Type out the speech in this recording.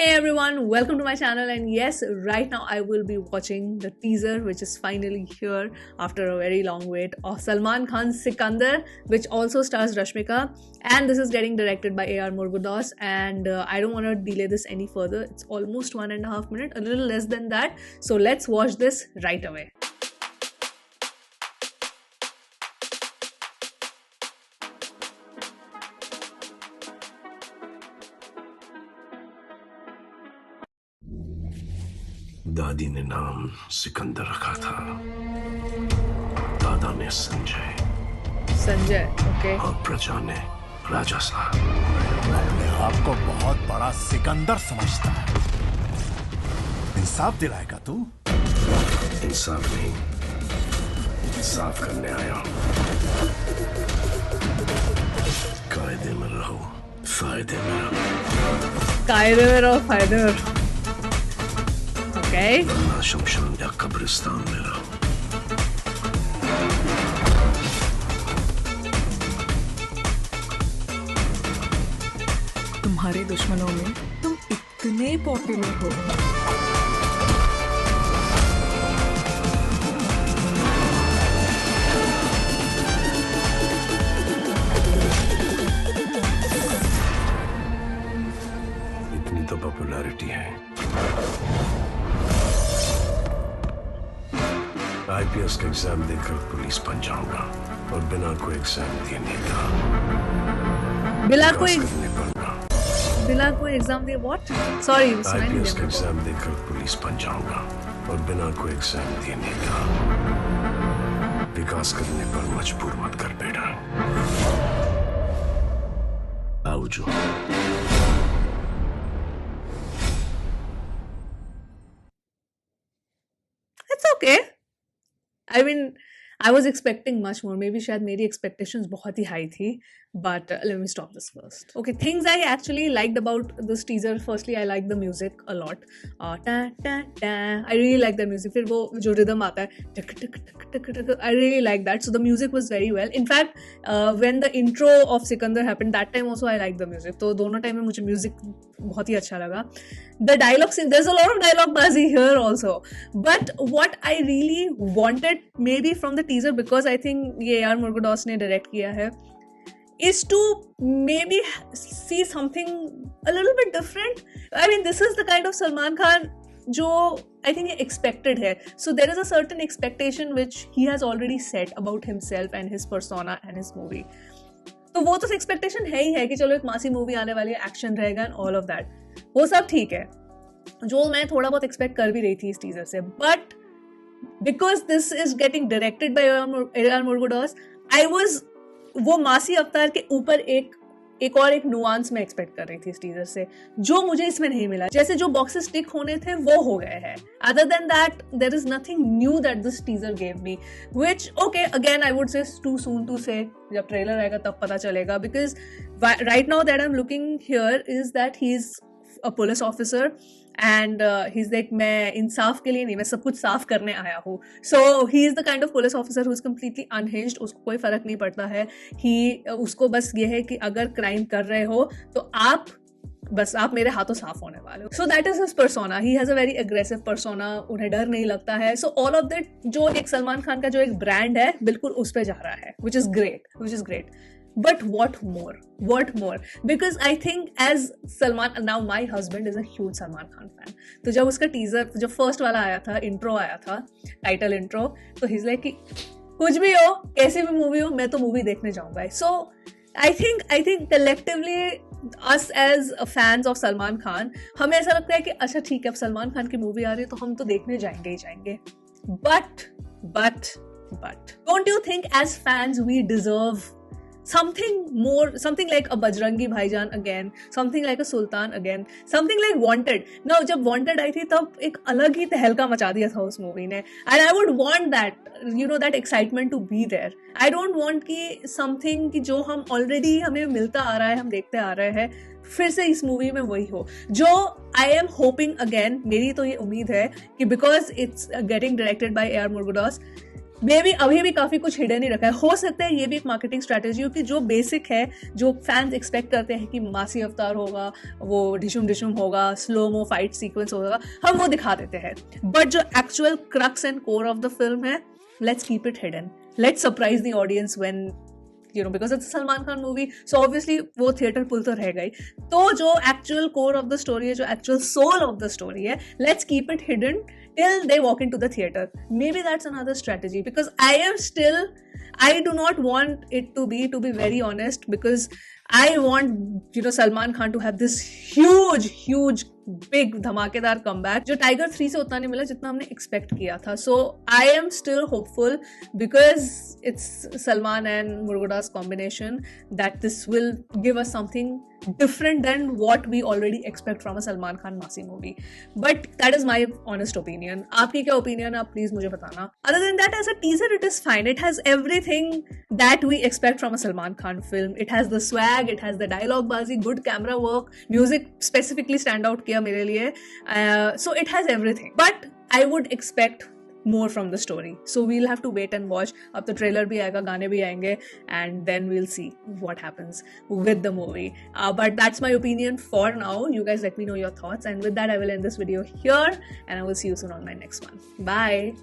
Hey everyone, welcome to my channel, and yes, right now I will be watching the teaser which is finally here after a very long wait of Salman Khan's Sikandar, which also stars Rashmika, and this is getting directed by A.R. Murugadoss. And I don't want to delay this any further. It's almost 1.5 minutes, a little less than that, so let's watch this right away. दादी ने नाम सिकंदर रखा था, दादा ने Sanjay, okay. और प्रजा ने राजा साहब। अपने आप को बहुत बड़ा सिकंदर समझता है। इंसाफ दिलाएगा तू? इंसाफ नहीं, इंसाफ करने आया हूं। कायदे में रहो, फायदे में रहो। कायदे में रहो, फायदे में रहो। Okay. वरना शमशान या कब्रिस्तान में रहो। तुम्हारे दुश्मनों में तुम इतने पॉपुलर हो। इतनी तो पॉपुलैरिटी है, आईपीएस का एग्जाम देकर पुलिस बन जाऊंगा और बिना कोई एग्जाम दिए नेता। बिना कोई एग्जाम दिए व्हाट? सॉरी, आईपीएस का एग्जाम देकर पुलिस बन जाऊंगा और बिना कोई एग्जाम दिए नेता। विकास करने पर मजबूर मत कर बेटा। आओ जो It's okay. I mean, I was expecting much more. Maybe शायद मेरी expectations बहुत ही high थी. But let me stop this first. Okay, things I actually liked about this teaser. Firstly, I like the music a lot. I really like the music. फिर वो जो rhythm आता है, टिक टिक टिक टिक टिक, I really like that. So the music was very well. In fact, when the intro of Sikandar happened, that time also I liked the music. तो दोनों time में मुझे music बहुत ही अच्छा लगा. The dialogue scene, there's a lot of dialogue bazi here also. But what I really wanted, maybe from the teaser, because I think ये A.R. Murugadoss ने direct किया है, is to maybe see something a little bit different. I mean, this is the kind of Salman Khan जो I think expected है. So there is a certain expectation which he has already set about himself and his persona and his movie. तो वो तो expectation है ही है कि चलो एक मासी मूवी आने वाली है, एक्शन रहेगा and all of that. वो सब ठीक है, जो मैं थोड़ा बहुत एक्सपेक्ट कर भी रही थी इस टीजर से. But because this is getting directed by A.R. Murugadoss, I was वो मासी अवतार के ऊपर एक और एक नुआंस में एक्सपेक्ट कर रही थी इस टीजर से, जो मुझे इसमें नहीं मिला. जैसे जो बॉक्सेस टिक होने थे वो हो गए हैं. Other than that there is nothing new that this teaser gave me, which okay again I would say too soon to say. जब ट्रेलर आएगा तब पता चलेगा. Because right now that I am looking here is that he is a police officer and he's like, मैं इंसाफ के लिए नहीं, मैं सब कुछ साफ करने आया हूँ. So he is the kind of police officer who is completely unhinged. उसको कोई फर्क नहीं पड़ता है. उसको बस ये है कि अगर क्राइम कर रहे हो तो आप मेरे हाथों साफ होने वाले हो. So that is his persona. He has a very aggressive persona. उन्हें डर नहीं लगता है. So all of that जो एक सलमान खान का जो एक ब्रांड है, बिल्कुल उस पे जा रहा है, which is great. But what more? Because I think as Salman, now my husband is a huge Salman Khan fan. तो जब उसका टीजर जो फर्स्ट वाला आया था, इंट्रो आया था, टाइटल इंट्रो, तो he's like कि कुछ भी हो, कैसी भी मूवी हो, मैं तो मूवी देखने जाऊंगा. So I think collectively us as fans of Salman Khan, हमें ऐसा लगता है कि अच्छा ठीक है, अब सलमान खान की मूवी आ रही है तो हम तो देखने जाएंगे. But don't you think as fans we deserve something more, something like a Bajrangi Bhaijaan again, something like a Sultan again, something like Wanted. Now जब Wanted आई थी तब एक अलग ही तहलका मचा दिया था उस मूवी ने, and I would want that, that excitement to be there. I don't want कि something कि जो हम already हमें मिलता आ रहा है, हम देखते आ रहे हैं, फिर से इस मूवी में वही हो. जो I am hoping again, मेरी तो ये उम्मीद है कि because it's getting directed by A.R. Murugadoss, मे भी अभी भी काफी कुछ हिडन ही रखा है. हो सकता है ये भी एक मार्केटिंग स्ट्रेटेजी हो कि जो बेसिक है, जो फैंस एक्सपेक्ट करते हैं कि मासी अवतार होगा, वो डिशुम डिशुम होगा, स्लो मो फाइट सीक्वेंस होगा, हम वो दिखा देते हैं. बट जो actual crux and core of the film है, let's keep it hidden. Let's surprise the audience when, you know, because it's a Salman Khan movie, so obviously वो theater pull तो रहेगा ही. तो जो actual core of the story है, जो actual soul of the story है, let's keep it hidden till they walk into the theater. Maybe that's another strategy, because I do not want it to be very honest, because I want, you know, Salman Khan to have this huge big धमाकेदार comeback जो tiger 3 से उतना नहीं मिला जितना हमने expect किया था. So I am still hopeful because it's Salman and Murugadoss combination that this will give us something different than what we already expect from a Salman Khan Masi movie. But that is my honest opinion. आपकी क्या opinion है, आप please मुझे बताना. Other than that, as a teaser, it is fine. It has everything that we expect from a Salman Khan film. It has the swag, it has the dialogue bazi, good camera work, music specifically stand out किया मेरे लिए. So it has everything. But I would expect more from the story. So we'll have to wait and watch. अब तो trailer भी आएगा, गाने भी आएंगे, and then we'll see what happens with the movie. But that's my opinion for now. You guys let me know your thoughts, and with that I will end this video here, and I will see you soon on my next one. Bye.